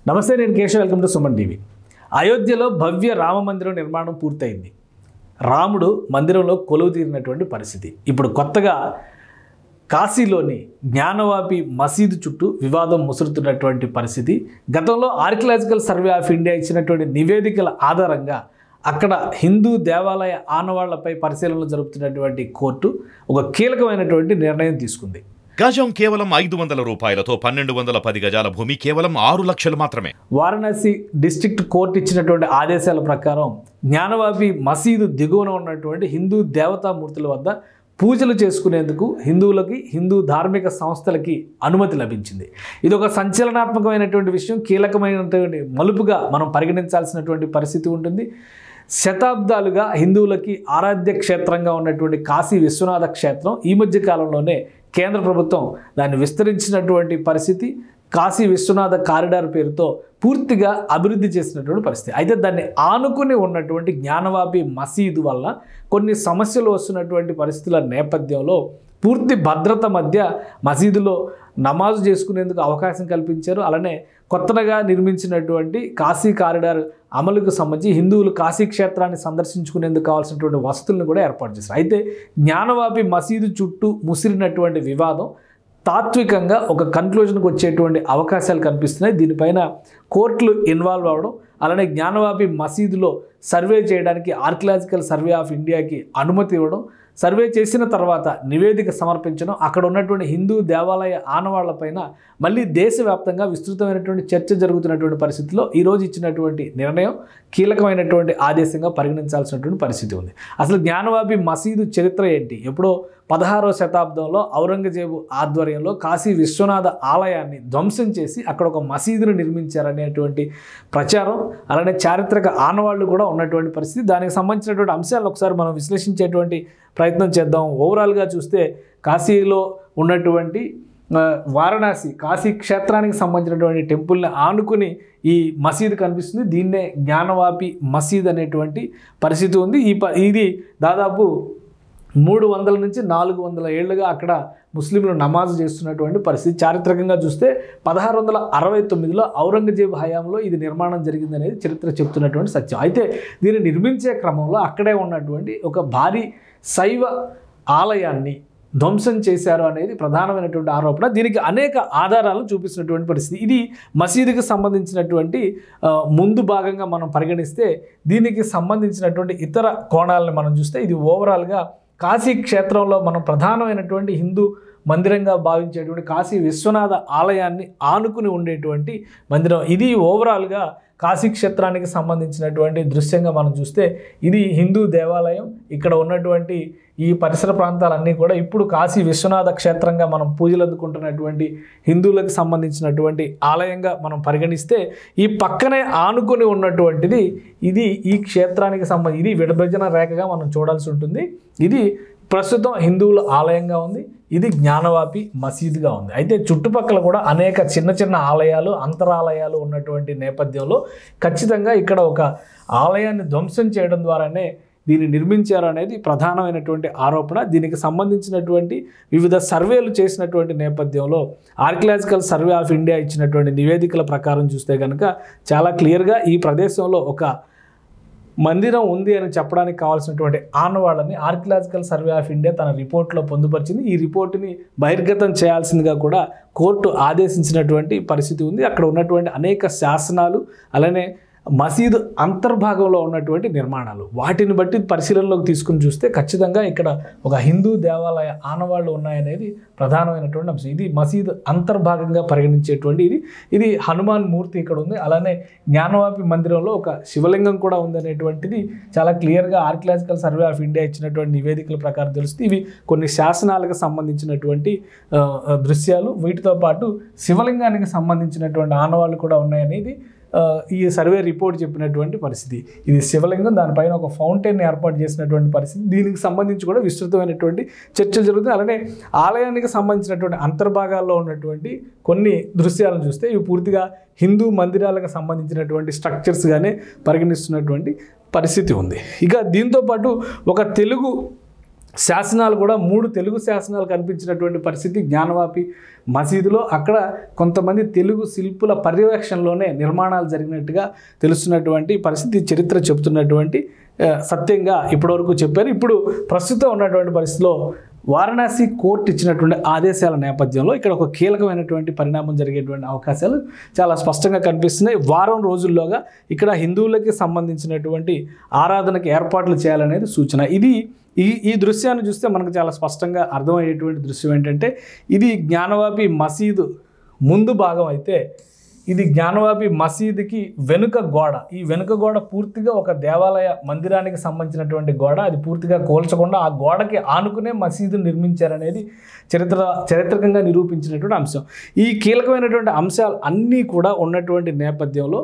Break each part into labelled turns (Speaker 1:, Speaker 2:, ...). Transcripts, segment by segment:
Speaker 1: నమస్తే, నేను Keshav. Welcome to Suman TV. అయోధ్యలో భవ్య రామ మందిరం నిర్మాణం పూర్తయింది. రాముడు మందిరంలో కొలువు తీరినటువంటి పరిస్థితి. ఇప్పుడు కొత్తగా కాశీలోని జ్ఞానవాపి మసీదు చుట్టూ వివాదం ముసురుతున్నటువంటి పరిస్థితి. గతంలో ఆర్కియలాజికల్ సర్వే ఆఫ్ ఇండియా ఇచ్చినటువంటి నివేదికల ఆధారంగా అక్కడ హిందూ దేవాలయ ఆనవాళ్లపై పరిశీలనలు జరుపుతున్నటువంటి కోర్టు ఒక కీలకమైనటువంటి నిర్ణయం తీసుకుంది.
Speaker 2: గజం కేవలం 500 రూపాయలతో 1210 గజాల భూమి కేవలం 6 లక్షలు మాత్రమే.
Speaker 1: వారణాసి డిస్ట్రిక్ట్ కోర్టు ఇచ్చినటువంటి ఆదేశాల ప్రకారం జ్ఞానవాపి మసీదు దిగువన ఉన్నటువంటి హిందూ దేవతామూర్తుల వద్ద పూజలు చేసుకునేందుకు హిందువులకి, హిందూ ధార్మిక సంస్థలకి అనుమతి లభించింది. ఇది ఒక సంచలనాత్మకమైనటువంటి విషయం, కీలకమైనటువంటి మలుపుగా మనం పరిగణించాల్సినటువంటి పరిస్థితి ఉంటుంది. శతాబ్దాలుగా హిందువులకి ఆరాధ్య క్షేత్రంగా ఉన్నటువంటి కాశీ విశ్వనాథ క్షేత్రం ఈ మధ్య కాలంలోనే కేంద్ర ప్రభుత్వం దాన్ని విస్తరించినటువంటి పరిస్థితి. కాశీ విశ్వనాథ కారిడార్ పేరుతో పూర్తిగా అభివృద్ధి చేసినటువంటి పరిస్థితి. అయితే దాన్ని ఆనుకుని ఉన్నటువంటి జ్ఞానవాపి మసీదు వల్ల కొన్ని సమస్యలు వస్తున్నటువంటి పరిస్థితుల నేపథ్యంలో పూర్తి భద్రత మధ్య మసీదులో నమాజు చేసుకునేందుకు అవకాశం కల్పించారు. అలానే కొత్తగా నిర్మించినటువంటి కాశీ కారిడార్ అమలుకు సంబంధించి హిందువులు కాశీ క్షేత్రాన్ని సందర్శించుకునేందుకు కావాల్సినటువంటి వసతులను కూడా ఏర్పాటు చేశారు. అయితే జ్ఞానవాపి మసీదు చుట్టూ ముసిరినటువంటి వివాదం తాత్వికంగా ఒక కన్క్లూజన్కి వచ్చేటువంటి అవకాశాలు కనిపిస్తున్నాయి. దీనిపైన కోర్టులు ఇన్వాల్వ్ అవ్వడం, అలానే జ్ఞానవాపి మసీదులో సర్వే చేయడానికి ఆర్కియలాజికల్ సర్వే ఆఫ్ ఇండియాకి అనుమతి ఇవ్వడం, సర్వే చేసిన తర్వాత నివేదిక సమర్పించడం, అక్కడ ఉన్నటువంటి హిందూ దేవాలయ ఆనవాళ్లపైన మళ్ళీ దేశవ్యాప్తంగా విస్తృతమైనటువంటి చర్చ జరుగుతున్నటువంటి పరిస్థితిలో ఈరోజు ఇచ్చినటువంటి నిర్ణయం కీలకమైనటువంటి ఆదేశంగా పరిగణించాల్సినటువంటి పరిస్థితి ఉంది. అసలు జ్ఞానవాపి మసీదు చరిత్ర ఏంటి? ఎప్పుడో 16వ శతాబ్దంలో ఔరంగజేబు ఆధ్వర్యంలో కాశీ విశ్వనాథ ఆలయాన్ని ధ్వంసం చేసి అక్కడ ఒక మసీదును నిర్మించారనేటువంటి ప్రచారం, అలానే చారిత్రక ఆనవాళ్లు కూడా ఉన్నటువంటి పరిస్థితి. దానికి సంబంధించినటువంటి అంశాలను ఒకసారి మనం విశ్లేషించేటువంటి ప్రయత్నం చేద్దాం. ఓవరాల్గా చూస్తే కాశీలో ఉన్నటువంటి వారణాసి కాశీ క్షేత్రానికి సంబంధించినటువంటి టెంపుల్ని ఆనుకుని ఈ మసీదు కనిపిస్తుంది. దీన్నే జ్ఞానవాపి మసీద్ అనేటువంటి పరిస్థితి ఉంది. ఇది దాదాపు 300 నుంచి 400 ఏళ్లుగా అక్కడ ముస్లింలు నమాజ్ చేస్తున్నటువంటి పరిస్థితి. చారిత్రకంగా చూస్తే 1669లో ఔరంగజేబు హయాంలో ఇది నిర్మాణం జరిగిందనేది చరిత్ర చెప్తున్నటువంటి సత్యం. అయితే దీన్ని నిర్మించే క్రమంలో అక్కడే ఉన్నటువంటి ఒక భారీ శైవ ఆలయాన్ని ధ్వంసం చేశారు అనేది ప్రధానమైనటువంటి ఆరోపణ. దీనికి అనేక ఆధారాలను చూపిస్తున్నటువంటి పరిస్థితి. ఇది మసీదుకి సంబంధించినటువంటి ముందు భాగంగా మనం పరిగణిస్తే దీనికి సంబంధించినటువంటి ఇతర కోణాలను మనం చూస్తే ఇది ఓవరాల్గా కాశీ క్షేత్రంలో మనం ప్రధానమైనటువంటి హిందూ మందిరంగా భావించేటువంటి కాశీ విశ్వనాథ ఆలయాన్ని ఆనుకుని ఉండేటువంటి మందిరం. ఇది ఓవరాల్గా కాశీ క్షేత్రానికి సంబంధించినటువంటి దృశ్యంగా మనం చూస్తే ఇది హిందూ దేవాలయం. ఇక్కడ ఉన్నటువంటి ఈ పరిసర ప్రాంతాలన్నీ కూడా ఇప్పుడు కాశీ విశ్వనాథ క్షేత్రంగా మనం పూజలు అందుకుంటున్నటువంటి హిందువులకు సంబంధించినటువంటి ఆలయంగా మనం పరిగణిస్తే ఈ పక్కనే ఆనుకొని ఉన్నటువంటిది ఇది ఈ క్షేత్రానికి ఇది విభజన రేఖగా మనం చూడాల్సి ఉంటుంది. ఇది ప్రస్తుతం హిందువుల ఆలయంగా ఉంది, ఇది జ్ఞానవాపి మసీదుగా ఉంది. అయితే చుట్టుపక్కల కూడా అనేక చిన్న చిన్న ఆలయాలు, అంతరాలయాలు ఉన్నటువంటి నేపథ్యంలో ఖచ్చితంగా ఇక్కడ ఒక ఆలయాన్ని ధ్వంసం చేయడం ద్వారానే దీన్ని నిర్మించారు అనేది ప్రధానమైనటువంటి ఆరోపణ. దీనికి సంబంధించినటువంటి వివిధ సర్వేలు చేసినటువంటి నేపథ్యంలో ఆర్కియలాజికల్ సర్వే ఆఫ్ ఇండియా ఇచ్చినటువంటి నివేదికల ప్రకారం చూస్తే కనుక చాలా క్లియర్గా ఈ ప్రదేశంలో ఒక మందిరం ఉంది అని చెప్పడానికి కావాల్సినటువంటి ఆనవాళ్ళని ఆర్కియలాజికల్ సర్వే ఆఫ్ ఇండియా తన రిపోర్ట్లో పొందుపరిచింది. ఈ రిపోర్టుని బహిర్గతం చేయాల్సిందిగా కూడా కోర్టు ఆదేశించినటువంటి పరిస్థితి ఉంది. అక్కడ ఉన్నటువంటి అనేక శాసనాలు, అలానే మసీదు అంతర్భాగంలో ఉన్నటువంటి నిర్మాణాలు, వాటిని బట్టి పరిశీలనలోకి తీసుకుని చూస్తే ఖచ్చితంగా ఇక్కడ ఒక హిందూ దేవాలయ ఆనవాళ్ళు ఉన్నాయనేది ప్రధానమైనటువంటి అంశం. ఇది మసీదు అంతర్భాగంగా పరిగణించేటువంటి ఇది హనుమాన్ మూర్తి ఇక్కడ ఉంది. అలానే జ్ఞానవాపి మందిరంలో ఒక శివలింగం కూడా ఉందనేటువంటిది చాలా క్లియర్గా ఆర్కియలాజికల్ సర్వే ఆఫ్ ఇండియా ఇచ్చినటువంటి నివేదికల ప్రకారం తెలుస్తుంది. ఇవి కొన్ని శాసనాలకు సంబంధించినటువంటి దృశ్యాలు, వీటితో పాటు శివలింగానికి సంబంధించినటువంటి ఆనవాళ్ళు కూడా ఉన్నాయనేది ఈ సర్వే రిపోర్ట్ చెప్పినటువంటి పరిస్థితి. ఇది శివలింగం, దానిపైన ఒక ఫౌంటైన్ ఏర్పాటు చేసినటువంటి పరిస్థితి. దీనికి సంబంధించి కూడా విస్తృతమైనటువంటి చర్చలు జరుగుతుంది. అలానే ఆలయానికి సంబంధించినటువంటి అంతర్భాగాల్లో ఉన్నటువంటి కొన్ని దృశ్యాలను చూస్తే ఇవి పూర్తిగా హిందూ మందిరాలకు సంబంధించినటువంటి స్ట్రక్చర్స్గానే పరిగణిస్తున్నటువంటి పరిస్థితి ఉంది. ఇక దీంతోపాటు ఒక తెలుగు శాసనాలు కూడా 3 తెలుగు శాసనాలు కనిపించినటువంటి పరిస్థితి జ్ఞానవాపి మసీదులో. అక్కడ కొంతమంది తెలుగు శిల్పుల పర్యవేక్షణలోనే నిర్మాణాలు జరిగినట్టుగా తెలుస్తున్నటువంటి పరిస్థితి చరిత్ర చెబుతున్నటువంటి సత్యంగా ఇప్పటివరకు చెప్పారు. ఇప్పుడు ప్రస్తుతం ఉన్నటువంటి పరిస్థితిలో వారణాసి కోర్టు ఇచ్చినటువంటి ఆదేశాల నేపథ్యంలో ఇక్కడ ఒక కీలకమైనటువంటి పరిణామం జరిగేటువంటి అవకాశాలు చాలా స్పష్టంగా కనిపిస్తున్నాయి. వారం రోజుల్లోగా ఇక్కడ హిందువులకి సంబంధించినటువంటి ఆరాధనకి ఏర్పాట్లు చేయాలనేది సూచన. ఈ దృశ్యాన్ని చూస్తే మనకు చాలా స్పష్టంగా అర్థమయ్యేటువంటి దృశ్యం ఏంటంటే, ఇది జ్ఞానవాపి మసీదు ముందు భాగం అయితే ఇది జ్ఞానవాపి మసీదుకి వెనుక గోడ. ఈ వెనుక గోడ పూర్తిగా ఒక దేవాలయ మందిరానికి సంబంధించినటువంటి గోడ. అది పూర్తిగా కోల్చకుండా ఆ గోడకి ఆనుకునే మసీదు నిర్మించారనేది చారిత్రకంగా నిరూపించినటువంటి అంశం. ఈ కీలకమైనటువంటి అంశాలు అన్నీ కూడా ఉన్నటువంటి నేపథ్యంలో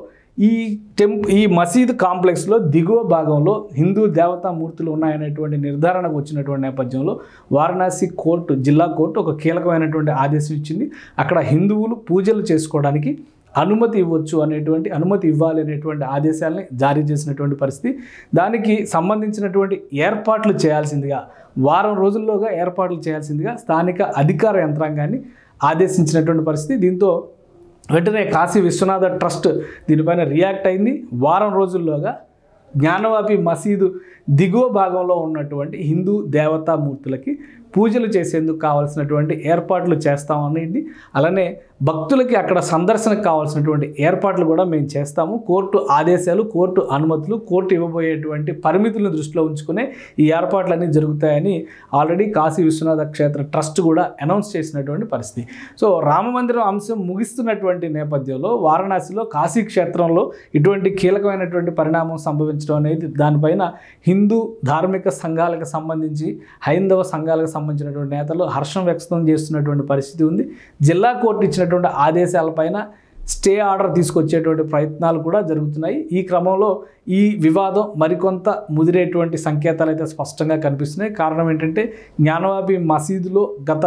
Speaker 1: ఈ మసీదు కాంప్లెక్స్లో దిగువ భాగంలో హిందూ దేవతామూర్తులు ఉన్నాయనేటువంటి నిర్ధారణకు వచ్చినటువంటి నేపథ్యంలో వారణాసి కోర్టు, జిల్లా కోర్టు ఒక కీలకమైనటువంటి ఆదేశం ఇచ్చింది. అక్కడ హిందువులు పూజలు చేసుకోవడానికి అనుమతి ఇవ్వాలి అనేటువంటి ఆదేశాలని జారీ చేసినటువంటి పరిస్థితి. దానికి సంబంధించినటువంటి ఏర్పాట్లు చేయాల్సిందిగా, వారం రోజుల్లోగా ఏర్పాట్లు చేయాల్సిందిగా స్థానిక అధికార యంత్రాంగాన్ని ఆదేశించినటువంటి పరిస్థితి. దీంతో వెంటనే కాశీ విశ్వనాథ ట్రస్ట్ దీనిపైన రియాక్ట్ అయింది. వారం రోజుల్లోగా జ్ఞానవాపి మసీదు దిగువ భాగంలో ఉన్నటువంటి హిందూ దేవతామూర్తులకి పూజలు చేసేందుకు కావాల్సినటువంటి ఏర్పాట్లు చేస్తామనేది. అలానే భక్తులకి అక్కడ సందర్శనకు కావాల్సినటువంటి ఏర్పాట్లు కూడా మేము చేస్తాము. కోర్టు ఆదేశాలు, కోర్టు అనుమతులు, కోర్టు ఇవ్వబోయేటువంటి పరిమితులను దృష్టిలో ఉంచుకునే ఈ ఏర్పాట్లన్నీ జరుగుతాయని ఆల్రెడీ కాశీ విశ్వనాథ క్షేత్ర ట్రస్ట్ కూడా అనౌన్స్ చేసినటువంటి పరిస్థితి. సో రామమందిరం అంశం ముగిస్తున్నటువంటి నేపథ్యంలో వారణాసిలో కాశీ క్షేత్రంలో ఇటువంటి కీలకమైనటువంటి పరిణామం సంభవించడం అనేది, దానిపైన హిందూ ధార్మిక సంఘాలకు సంబంధించి, హైందవ సంఘాలకు సంబంధించినటువంటి నేతలు హర్షం వ్యక్తం చేస్తున్నటువంటి పరిస్థితి ఉంది. జిల్లా కోర్టు ఇచ్చినటువంటి ఆదేశాలపైన స్టే ఆర్డర్ తీసుకొచ్చేటువంటి ప్రయత్నాలు కూడా జరుగుతున్నాయి. ఈ క్రమంలో ఈ వివాదం మరికొంత ముదిరేటువంటి సంకేతాలు అయితే స్పష్టంగా కనిపిస్తున్నాయి. కారణం ఏంటంటే, జ్ఞానవాపి మసీదులో గత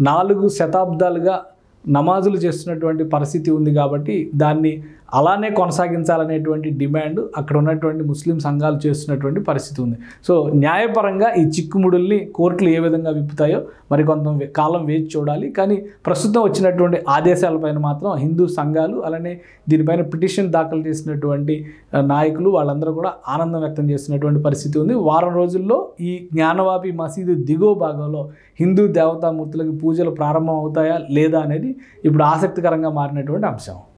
Speaker 1: 4 శతాబ్దాలుగా నమాజులు చేస్తున్నటువంటి పరిస్థితి ఉంది కాబట్టి దాన్ని అలానే కొనసాగించాలనేటువంటి డిమాండ్ అక్కడ ఉన్నటువంటి ముస్లిం సంఘాలు చేస్తున్నటువంటి పరిస్థితి ఉంది. సో న్యాయపరంగా ఈ చిక్కుముడుల్ని కోర్టులు ఏ విధంగా విప్పుతాయో మరి కొంత కాలం వేచి చూడాలి. కానీ ప్రస్తుతం వచ్చినటువంటి ఆదేశాలపైన మాత్రం హిందూ సంఘాలు, అలానే దీనిపైన పిటిషన్ దాఖలు చేసినటువంటి నాయకులు వాళ్ళందరూ కూడా ఆనందం వ్యక్తం చేస్తున్నటువంటి పరిస్థితి ఉంది. వారం రోజుల్లో ఈ జ్ఞానవాపి మసీదు దిగువ భాగంలో హిందూ దేవతామూర్తులకు పూజలు ప్రారంభం అవుతాయా లేదా అనేది ఇప్పుడు ఆసక్తికరంగా మారినటువంటి అంశం.